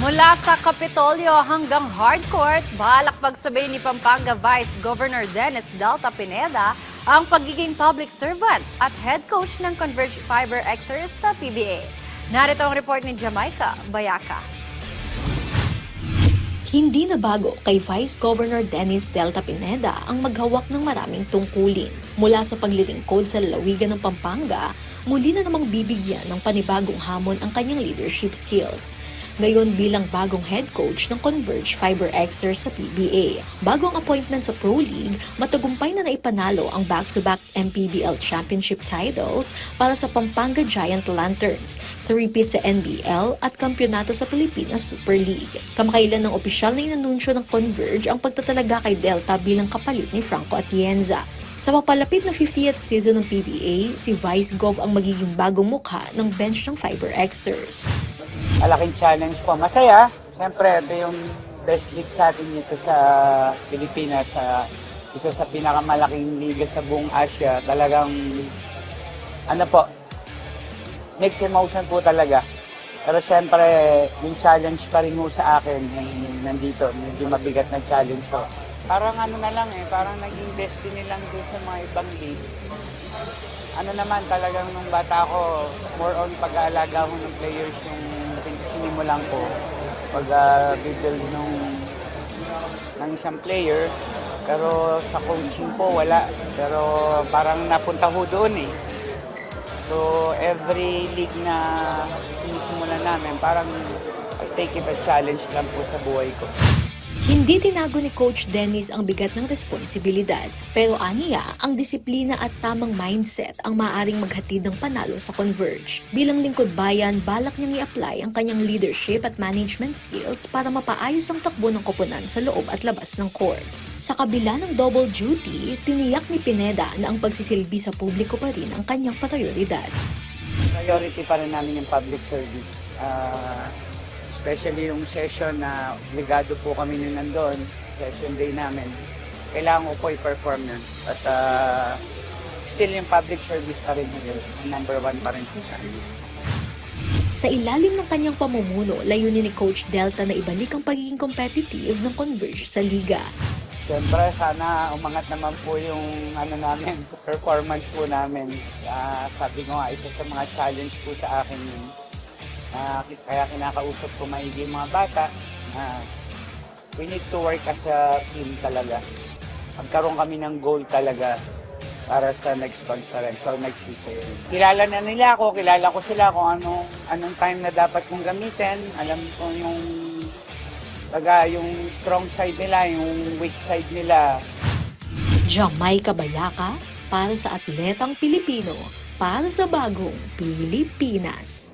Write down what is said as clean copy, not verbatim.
Mula sa Kapitolyo hanggang hardcourt, balak pagsabay ni Pampanga Vice Governor Dennis Delta Pineda ang pagiging public servant at head coach ng Converge Fiber Xers sa PBA. Narito ang report ni Jamaica Bayaka. Hindi na bago kay Vice Governor Dennis Delta Pineda ang maghawak ng maraming tungkulin. Mula sa paglilingkod sa lalawigan ng Pampanga, muli na namang bibigyan ng panibagong hamon ang kanyang leadership skills. Ngayon bilang bagong head coach ng Converge Fiber Xers sa PBA. Bago ang appointment sa Pro League, matagumpay na naipanalo ang back-to-back MPBL Championship titles para sa Pampanga Giant Lanterns, 3-peat sa NBL at kampyonato sa Pilipinas Super League. Kamakailan ng opisyal na inanunsyo ng Converge ang pagtatalaga kay Delta bilang kapalit ni Franco Atienza. Sa papalapit na 50th season ng PBA, si Vice Gov ang magiging bagong mukha ng bench ng Fiber Xers. Malaking challenge po. Masaya. Siyempre, ito yung best league sa atin dito sa Pilipinas. Isa sa pinakamalaking liga sa buong Asia. Talagang, mixed emotion po talaga. Pero siyempre, yung challenge pa rin mo sa akin, yung nandito, medyo mabigat na challenge po. Parang parang naging destiny lang doon sa mga ibang league. Talagang nung bata ako, more on pag-aalaga ko ng players yung sinimulan ko. Pag-build ng isang player, pero sa coaching po wala. Pero parang napunta ko doon eh. So every league na sinisimulan namin, parang I take it a challenge lang po sa buhay ko. Hindi tinago ni Coach Dennis ang bigat ng responsibilidad, pero aniya ang disiplina at tamang mindset ang maaaring maghatid ng panalo sa Converge. Bilang lingkod bayan, balak niyang i-apply ang kanyang leadership at management skills para mapaayos ang takbo ng koponan sa loob at labas ng courts. Sa kabila ng double duty, tiniyak ni Pineda na ang pagsisilbi sa publiko pa rin ang kanyang prioridad. Priority pa rin namin yung public service. Especially yung session na obligado po kami nandun, session day namin. Kailangan ko po i-perform nun. At still yung public service pa rin yun. Number one pa rin po sa amin. Sa ilalim ng kanyang pamumuno, layunin ni Coach Delta na ibalik ang pagiging competitive ng Converge sa liga. Siyempre, sana umangat naman po yung performance po namin. Sabi ko nga, isa sa mga challenge po sa akin yun. Kaya kinakausap ko maigi yung mga bata. We need to work as a team talaga. Magkaroon kami ng goal talaga para sa next conference or next season. Kilala na nila ako, kilala ko sila kung anong time na dapat kong gamitin. Alam ko yung strong side nila, yung weak side nila. Jamaica Bayaka para sa atletang Pilipino, para sa bagong Pilipinas.